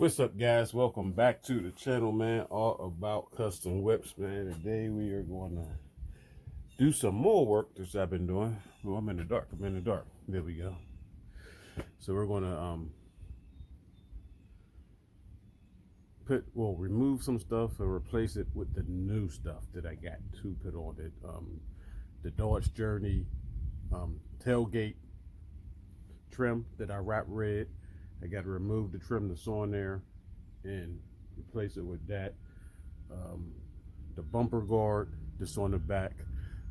What's up, guys? Welcome back to the channel, man. All about custom whips, man. Today we are going to do some more work that I've been doing. Oh, I'm in the dark. There we go. So we're going to remove some stuff and replace it with the new stuff that I got to put on it. The Dodge Journey tailgate trim that I wrap red. I got to remove the trim that's on there and replace it with that. The bumper guard that's on the back,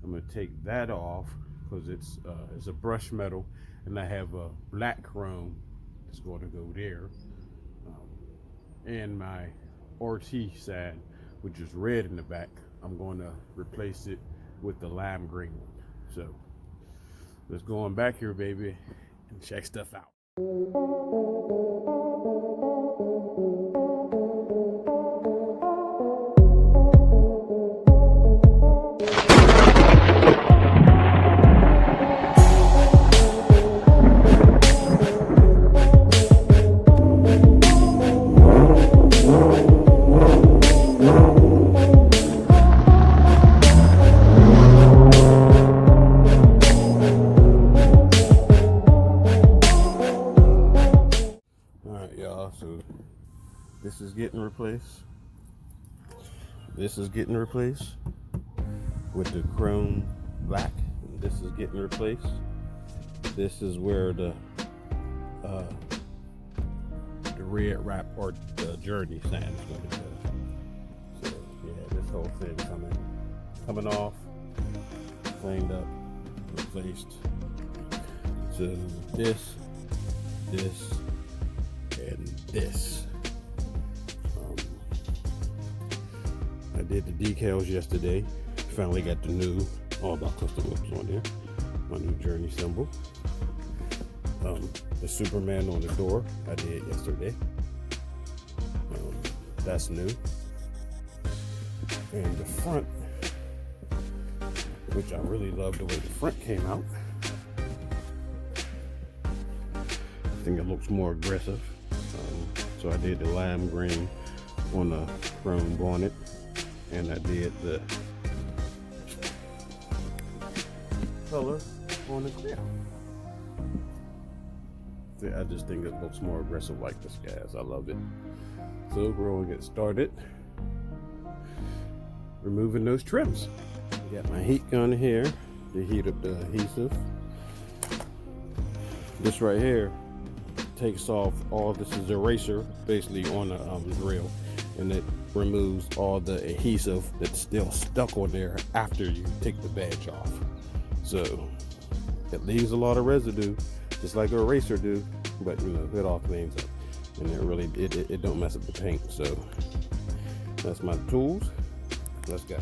I'm going to take that off because it's a brushed metal, and I have a black chrome that's going to go there. And my RT side, which is red in the back, I'm going to replace it with the lime green one. So let's go on back here, baby, and check stuff out. So this is getting replaced. This is getting replaced with the chrome black. This is getting replaced. This is where the red wrap or the Journey sand is going to go. So yeah, this whole thing coming off, cleaned up, replaced. So this, and this. I did the decals yesterday. Finally got the new All About Custom Whips on there. My new Journey symbol. The Superman on the door I did yesterday. That's new. And the front, which I really love the way the front came out. I think it looks more aggressive. So I did the lime green on the chrome bonnet, and I did the color on the clear. I just think it looks more aggressive like this, guys. I love it. So we're gonna get started removing those trims. Got my heat gun here to heat up the adhesive. This right here takes off all, this is eraser basically on the drill, and it removes all the adhesive that's still stuck on there after you take the badge off. So it leaves a lot of residue, just like an eraser do, but you know, it all cleans up, and it really it don't mess up the paint. So that's my tools. Let's go.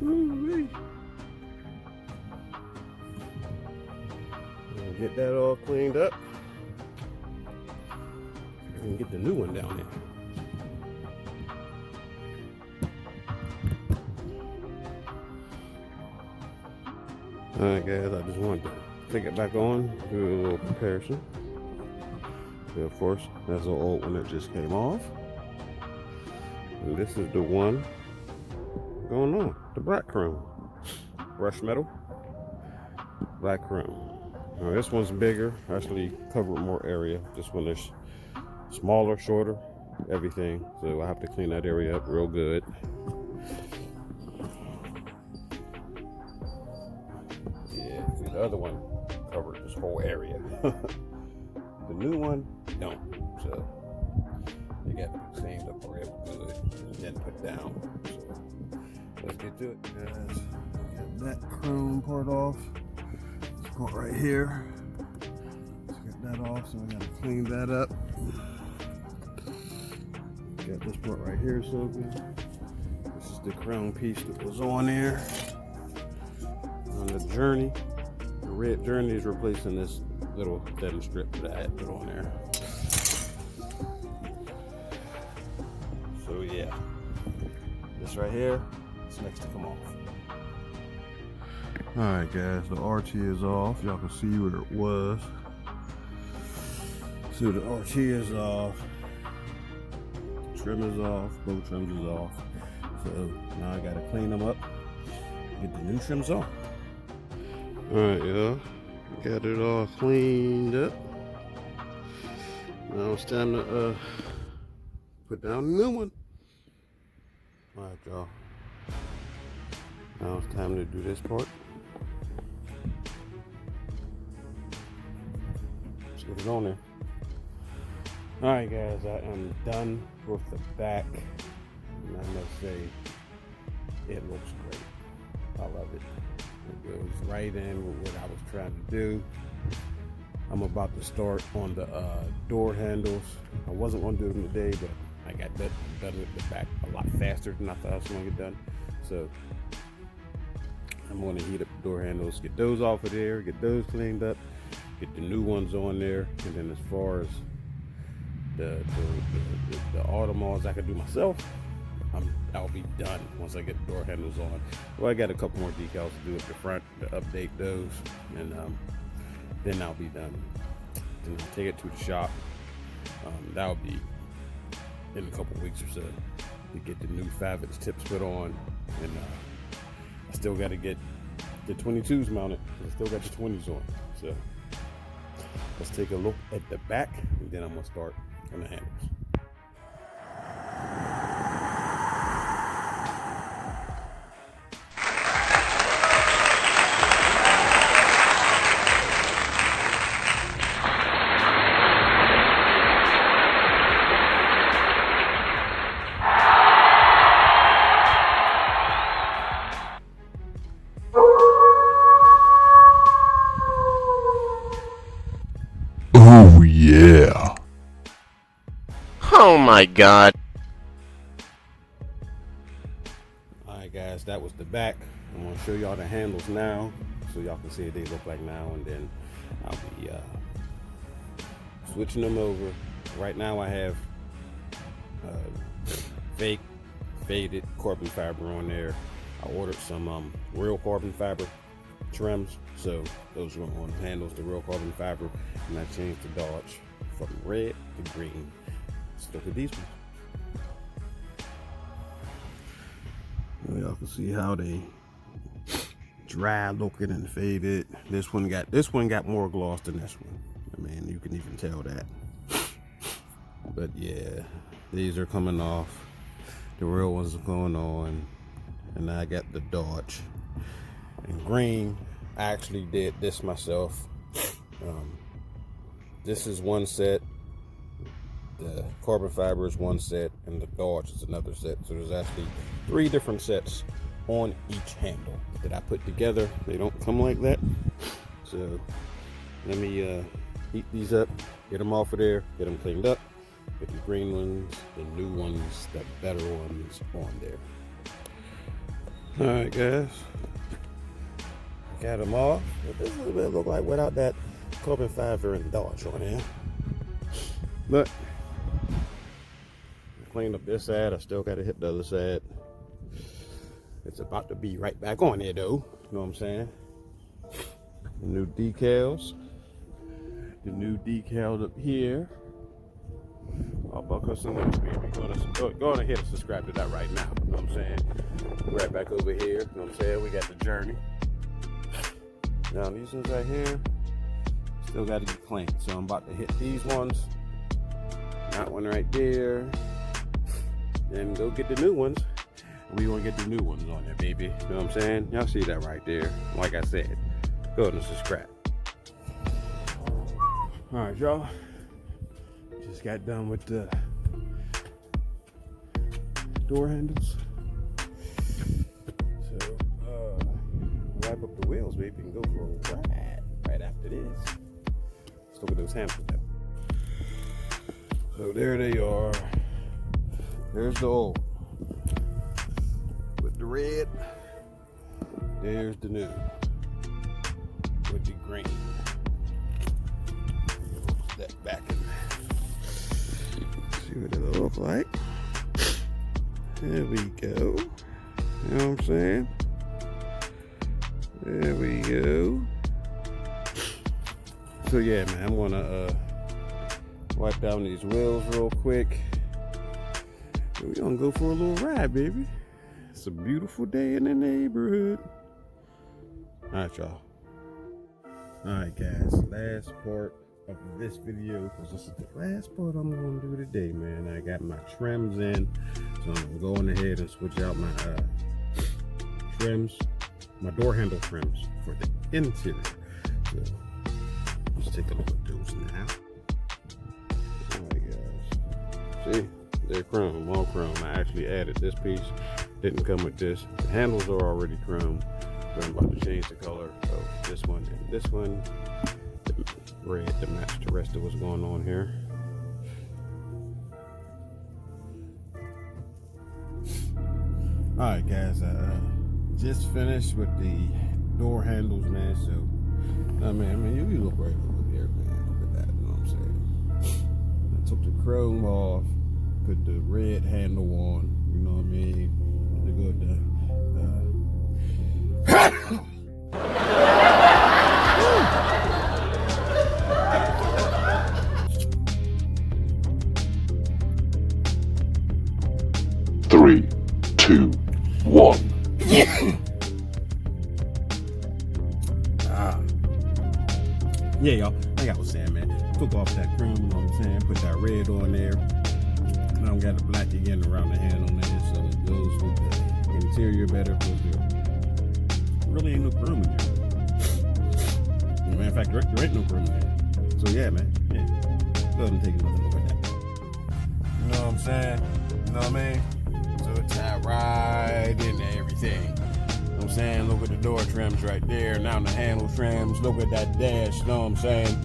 Ooh-wee. Get that all cleaned up. And get the new one down there. Alright guys, I just wanted to take it back on, do a little comparison. So of course, that's the old one that just came off. And this is the one going on, the black chrome. Brushed metal, black chrome. Now this one's bigger, actually covered more area. This one is smaller, shorter, everything. So I have to clean that area up real good. Yeah, see the other one covered this whole area. The new one don't. So you got to be cleaned up real good and then put down. So let's get to it, guys. Get that chrome part off. This part right here. Let's get that off. So we got to clean that up. Got this part right here soaking. This is the crown piece that was on there. On the journey, the red journey is replacing this little thin strip that I had put on there. So yeah, this right here is next to come off. Alright guys, the RT is off. Y'all can see where it was. So the RT is off. Trim is off, both trims is off. So now I gotta clean them up, get the new trims on. Alright y'all, got it all cleaned up. Now it's time to put down the new one. Alright y'all, now it's time to do this part. Let's get it on there. Alright guys, I am done with the back, and I must say, it looks great. I love it. It goes right in with what I was trying to do. I'm about to start on the door handles. I wasn't going to do them today, but I got done with the back a lot faster than I thought I was going to get done. So I'm going to heat up the door handles, get those off of there, get those cleaned up, get the new ones on there, and then as far as the Audemars I can do myself, I'll be done once I get the door handles on. Well, I got a couple more decals to do at the front to update those, and then I'll be done. Then I'll take it to the shop. That'll be in a couple weeks or so to get the new 5-inch tips put on, and I still got to get the 22s mounted. I still got the 20s on. So let's take a look at the back, and then I'm gonna start on the handles. Oh yeah. Oh my god. Alright guys, that was the back. I'm going to show y'all the handles now so y'all can see what they look like now, and then I'll be switching them over. Right now I have fake faded carbon fiber on there. I ordered some real carbon fiber trims, so those are on the handles, the real carbon fiber, and I changed the Dodge from red to green. Let's look at these ones. Y'all can see how they dry looking and faded. This one got more gloss than this one. I mean, you can even tell that. But yeah, these are coming off. The real ones are going on, and I got the Dodge. And green, I actually did this myself. This is one set, the carbon fiber is one set, and the Dodge is another set. So there's actually 3 different sets on each handle that I put together. They don't come like that. So let me heat these up, get them off of there, get them cleaned up, get the green ones, the new ones, the better ones on there. All right, guys. Got them off. But this is what it look like without that carbon fiber and Dodge on here. But clean up this side. I still got to hit the other side. It's about to be right back on there, though. You know what I'm saying? The new decals. The new decals up here. All about custom links, baby. Go on ahead and subscribe to that right now. You know what I'm saying? Right back over here. You know what I'm saying? We got the journey. Now these ones right here, still got to get cleaned. So I'm about to hit these ones. That one right there. Then go get the new ones. We gonna get the new ones on there, baby. You know what I'm saying? Y'all see that right there. Like I said, go ahead and subscribe. All right, y'all. Just got done with the door handles. So, wipe up the wheels, baby, and go for a ride right after this. Let's look at those handles though. So there they are. There's the old with the red. There's the new with the green. That back in. See what it'll look like. There we go. You know what I'm saying? There we go. So yeah, man, I'm gonna wipe down these wheels real quick. We're gonna go for a little ride, baby. It's a beautiful day in the neighborhood. All right, y'all. All right, guys. Last part of this video, because this is the last part I'm gonna do today, man. I got my trims in, so I'm going ahead and switch out my trims, my door handle trims for the interior. So let's take a look at those now. All right, guys. See, they're chrome, all chrome. I actually added this piece. Didn't come with this. The handles are already chrome. But I'm about to change the color of this one and this one. Red to match the rest of what's going on here. All right, guys, just finished with the door handles, man. So, I mean, you look right over there, man. Look at that. You know what I'm saying? I took the chrome off, put the red handle on. You know what I mean? To go to 3, 2, 1. Yeah, y'all. Like I was saying, man. Took off that chrome, you know what I'm saying? Put that red on there. Now I got the black again around the handle, man. So it goes with the interior better. Because there really ain't no chrome in there. As a matter of fact, there ain't no chrome in there. So yeah, man. Yeah. Go ahead and take another look at that. You know what I'm saying? You know what I mean? So it's tied right into everything. You know what I'm saying? Look at the door trims right there. Now the handle trims. Look at that dash. You know what I'm saying?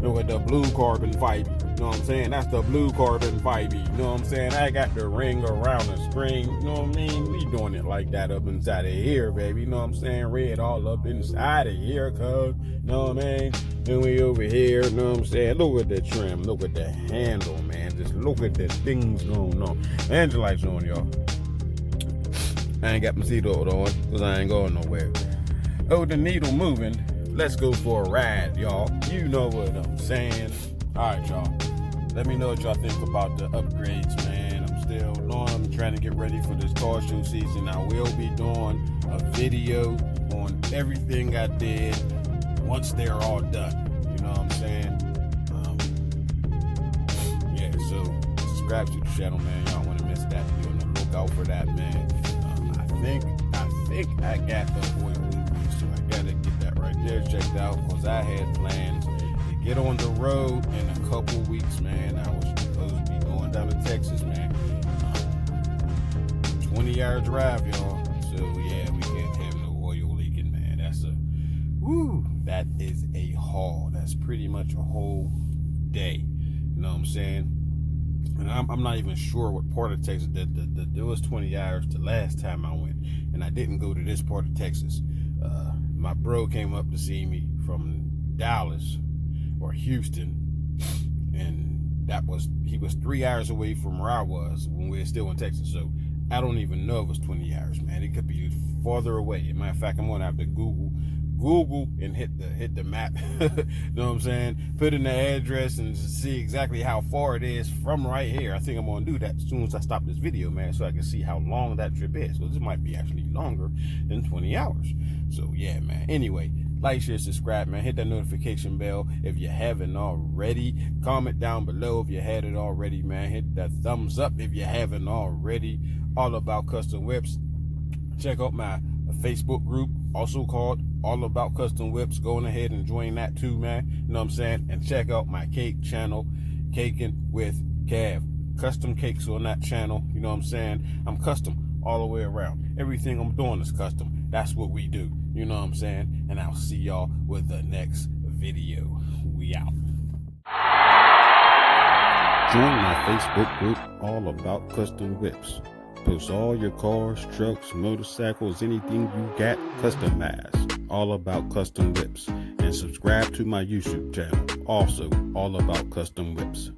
Look at the blue carbon fiber. You know what I'm saying? That's the blue carbon fiber. You know what I'm saying? I got the ring around the screen. You know what I mean? We doing it like that up inside of here, baby. You know what I'm saying? Red all up inside of here, cuz. You know what I mean? Then we over here. You know what I'm saying? Look at the trim. Look at the handle, man. Just look at the things going on. Engine lights on, y'all. I ain't got my seatbelt on because I ain't going nowhere. Oh, the needle moving. Let's go for a ride, y'all. You know what I'm saying. All right, y'all. Let me know what y'all think about the upgrades, man. I'm trying to get ready for this car show season. I will be doing a video on everything I did once they're all done. You know what I'm saying? Yeah, so subscribe to the channel, man. Y'all want to miss that. Be on the lookout for that, man. I think I got the oil leak, so I gotta get that right there checked out because I had plans to get on the road in a couple weeks, man. I was supposed to be going down to Texas, man. 20-hour drive, y'all. So yeah, we can't have no oil leaking, man. That is a haul. That's pretty much a whole day. You know what I'm saying? And I'm not even sure what part of Texas. It was 20 hours the last time I went, and I didn't go to this part of Texas. My bro came up to see me from Dallas or Houston, and he was 3 hours away from where I was when we were still in Texas. So I don't even know if it's 20 hours, man. It could be farther away. As a matter of fact, I'm gonna have to Google and hit the map. You know what I'm saying? Put in the address and see exactly how far it is from right here. I think I'm gonna do that as soon as I stop this video, man, so I can see how long that trip is. So this might be actually longer than 20 hours. So yeah, man. Anyway, like, share, subscribe, man. Hit that notification bell if you haven't already. Comment down below if you had it already, man. Hit that thumbs up if you haven't already. All About Custom Whips. Check out my Facebook group, also called All About Custom Whips. Go on ahead and join that too, man. You know what I'm saying? And check out my cake channel, Caking with Cav. Custom cakes on that channel. You know what I'm saying? I'm custom all the way around. Everything I'm doing is custom. That's what we do. You know what I'm saying? And I'll see y'all with the next video. We out. Join my Facebook group, All About Custom Whips. Post all your cars, trucks, motorcycles, anything you got customized. All About Custom Whips. And subscribe to my YouTube channel. Also, All About Custom Whips.